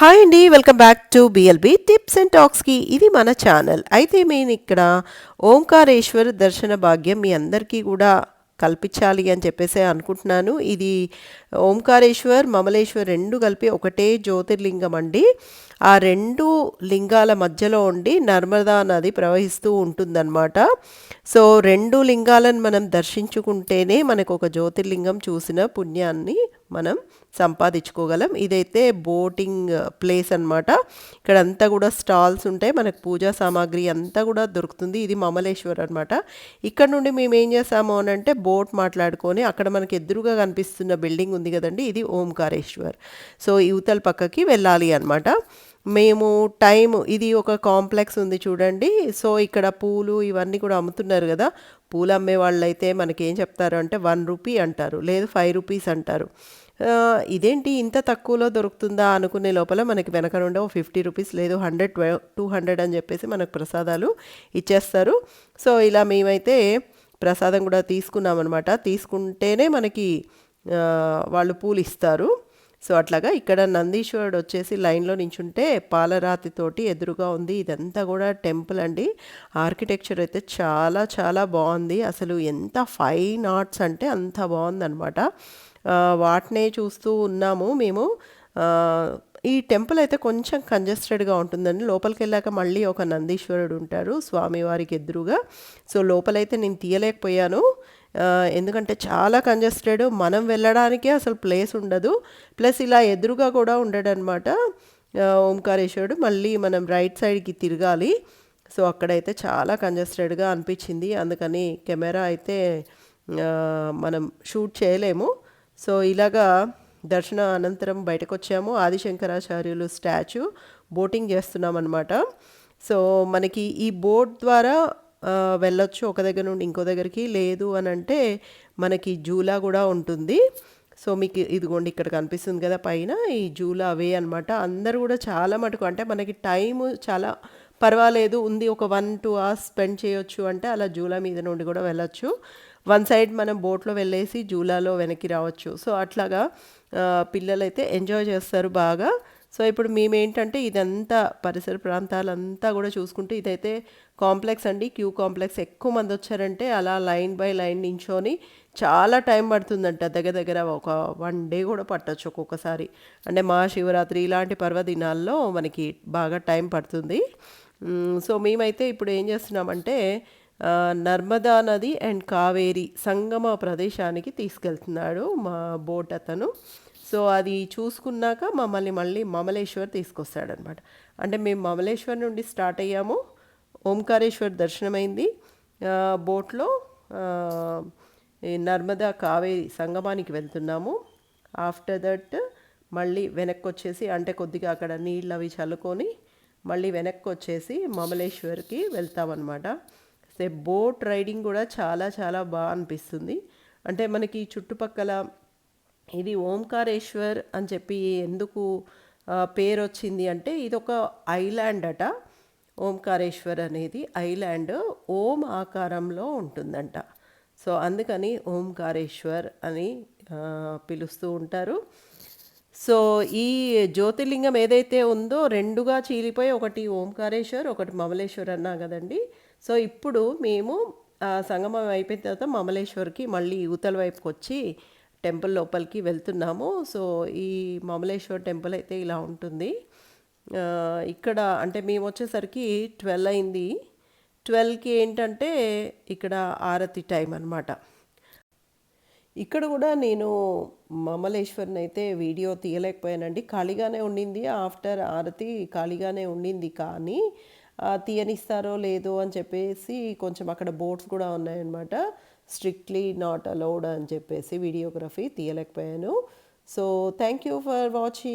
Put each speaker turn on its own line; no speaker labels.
Hi అండి, welcome back to BLB tips and టాక్స్కి. ఇది మన ఛానల్. అయితే నేను ఇక్కడ ఓంకారేశ్వర్ దర్శన భాగ్యం మీ అందరికీ కూడా కల్పించాలి అని చెప్పేసి అనుకుంటున్నాను. ఇది ఓంకారేశ్వర్, మమలేశ్వర్ రెండు కలిపి ఒకటే జ్యోతిర్లింగం అండి. ఆ రెండు లింగాల మధ్యలో ఉండి నర్మదా నది ప్రవహిస్తూ ఉంటుందన్నమాట. సో రెండు లింగాలను మనం దర్శించుకుంటేనే మనకు ఒక జ్యోతిర్లింగం చూసిన పుణ్యాన్ని మనం సంపాదించుకోగలం. ఇదైతే బోటింగ్ ప్లేస్ అనమాట. ఇక్కడ అంతా కూడా స్టాల్స్ ఉంటాయి, మనకు పూజా సామాగ్రి అంతా కూడా దొరుకుతుంది. ఇది మమలేశ్వర్ అనమాట. ఇక్కడ నుండి మేము ఏం చేసాము అని అంటే బోట్ మాట్లాడుకొని అక్కడ మనకి ఎదురుగా కనిపిస్తున్న బిల్డింగ్ ఉంది కదండి, ఇది ఓంకారేశ్వర్. సో యువతల పక్కకి వెళ్ళాలి అనమాట. మేము ఇది ఒక కాంప్లెక్స్ ఉంది చూడండి. సో ఇక్కడ పూలు ఇవన్నీ కూడా అమ్ముతున్నారు కదా. పూలు అమ్మే వాళ్ళు అయితే మనకి ఏం చెప్తారు అంటే 1 రూపీ అంటారు, లేదు 5 రూపీస్ అంటారు. ఇదేంటి ఇంత తక్కువలో దొరుకుతుందా అనుకునే లోపల మనకి వెనక నుండి 50 రూపీస్ లేదు 100 200 అని చెప్పేసి మనకు ప్రసాదాలు ఇచ్చేస్తారు. సో ఇలా మేమైతే ప్రసాదం కూడా తీసుకున్నామన్నమాట. తీసుకుంటేనే మనకి వాళ్ళు పూలు ఇస్తారు. సో అట్లాగా ఇక్కడ నందీశ్వరుడు వచ్చేసి లైన్లో నించుంటే పాలరాతితోటి ఎదురుగా ఉంది. ఇదంతా కూడా టెంపుల్ అండి. ఆర్కిటెక్చర్ అయితే చాలా చాలా బాగుంది. అసలు ఎంత ఫైన్ ఆర్ట్స్ అంటే అంత బాగుందనమాట. వాటినే చూస్తూ ఉన్నాము మేము. ఈ టెంపుల్ అయితే కొంచెం కంజెస్టెడ్గా ఉంటుందండి. లోపలికి వెళ్ళాక మళ్ళీ ఒక నందీశ్వరుడు ఉంటారు స్వామివారికి ఎదురుగా. సో లోపలైతే నేను తీయలేకపోయాను, ఎందుకంటే చాలా కంజెస్టెడ్, మనం వెళ్ళడానికే అసలు ప్లేస్ ఉండదు. ప్లస్ ఇలా ఎదురుగా కూడా ఉండడనమాట ఓంకారేశ్వరుడు. మళ్ళీ మనం రైట్ సైడ్కి తిరగాలి. సో అక్కడైతే చాలా కంజెస్టెడ్గా అనిపించింది, అందుకని కెమెరా అయితే మనం షూట్ చేయలేము. సో ఇలాగా దర్శన అనంతరం బయటకు వచ్చాము. ఆదిశంకరాచార్యులు స్టాచ్యూ బోటింగ్ చేస్తున్నాం అనమాట. సో మనకి ఈ బోట్ ద్వారా వెళ్ళొచ్చు ఒక దగ్గర నుండి ఇంకో దగ్గరికి. లేదు అని అంటే మనకి జూలా కూడా ఉంటుంది. సో మీకు ఇదిగోండి ఇక్కడ కనిపిస్తుంది కదా పైన, ఈ జూలా అవే అనమాట. అందరూ కూడా చాలా మటుకు అంటే మనకి టైము చాలా పర్వాలేదు ఉంది, ఒక 1-2 అవర్స్ స్పెండ్ చేయొచ్చు అంటే అలా జూలా మీద నుండి కూడా వెళ్ళొచ్చు. వన్ సైడ్ మనం బోట్లో వెళ్ళేసి జూలాలో వెనక్కి రావచ్చు. సో అట్లాగా పిల్లలైతే ఎంజాయ్ చేస్తారు బాగా. సో ఇప్పుడు మేమేంటంటే ఇదంతా పరిసర ప్రాంతాలంతా కూడా చూసుకుంటూ, ఇదైతే కాంప్లెక్స్ అండి, క్యూ కాంప్లెక్స్. ఎక్కువ మంది వచ్చారంటే అలా లైన్ బై లైన్ నించొని చాలా టైం పడుతుందంట. దగ్గర దగ్గర ఒక 1 డే కూడా పట్టచ్చు ఒక్కొక్కసారి. అంటే మహాశివరాత్రి ఇలాంటి పర్వదినాల్లో మనకి బాగా టైం పడుతుంది. సో మేమైతే ఇప్పుడు ఏం చేస్తున్నామంటే నర్మదా నది అండ్ కావేరి సంగమ ప్రదేశానికి తీసుకెళ్తున్నాడు మా బోట్ అతను. సో అది చూసుకున్నాక మమ్మల్ని మళ్ళీ మమలేశ్వర్ తీసుకొస్తాడనమాట. అంటే మేము మమలేశ్వర్ నుండి స్టార్ట్ అయ్యాము, ఓంకారేశ్వర్ దర్శనమైంది, బోట్లో ఈ నర్మదా కావేరి సంగమానికి వెళ్తున్నాము. ఆఫ్టర్ దట్ మళ్ళీ వెనక్కి వచ్చేసి అంటే కొద్దిగా అక్కడ నీళ్ళు అవి చల్లుకొని మళ్ళీ వెనక్కి వచ్చేసి మమలేశ్వర్కి వెళ్తామన్నమాట. సో బోట్ రైడింగ్ కూడా చాలా చాలా బాగా అనిపిస్తుంది. అంటే మనకి చుట్టుపక్కల ఇది ఓంకారేశ్వర్ అని చెప్పి ఎందుకు పేరు వచ్చింది అంటే ఇది ఒక ఐలాండ్ అట. ఓంకారేశ్వర్ అనేది ఐలాండ్ ఓం ఆకారంలో ఉంటుందంట. సో అందుకని ఓంకారేశ్వర్ అని పిలుస్తూ ఉంటారు. సో ఈ జ్యోతిర్లింగం ఏదైతే ఉందో రెండుగా చీలిపోయి ఒకటి ఓంకారేశ్వర్ ఒకటి మమలేశ్వర్ అన్నా కదండి. సో ఇప్పుడు మేము సంగమం అయిపోయిన తర్వాత మమలేశ్వర్కి మళ్ళీ యువతల వైపుకి వచ్చి టెంపుల్ లోపలికి వెళ్తున్నాము. సో ఈ మమలేశ్వర్ టెంపుల్ అయితే ఇలా ఉంటుంది. ఇక్కడ అంటే మేము వచ్చేసరికి 12 అయింది. 12కి ఏంటంటే ఇక్కడ ఆరతి టైం అనమాట. ఇక్కడ కూడా నేను మమలేశ్వర్ని అయితే వీడియో తీయలేకపోయానండి, ఖాళీగానే ఉండింది. ఆఫ్టర్ ఆరతి ఖాళీగానే ఉండింది, కానీ తీయనిస్తారో లేదో అని చెప్పేసి కొంచెం అక్కడ బోర్డ్స్ కూడా ఉన్నాయన్నమాట. స్ట్రిక్ట్లీ నాట్ అలౌడ్ అని చెప్పేసి వీడియోగ్రఫీ తీయలేకపోయాను. So thank you for watching.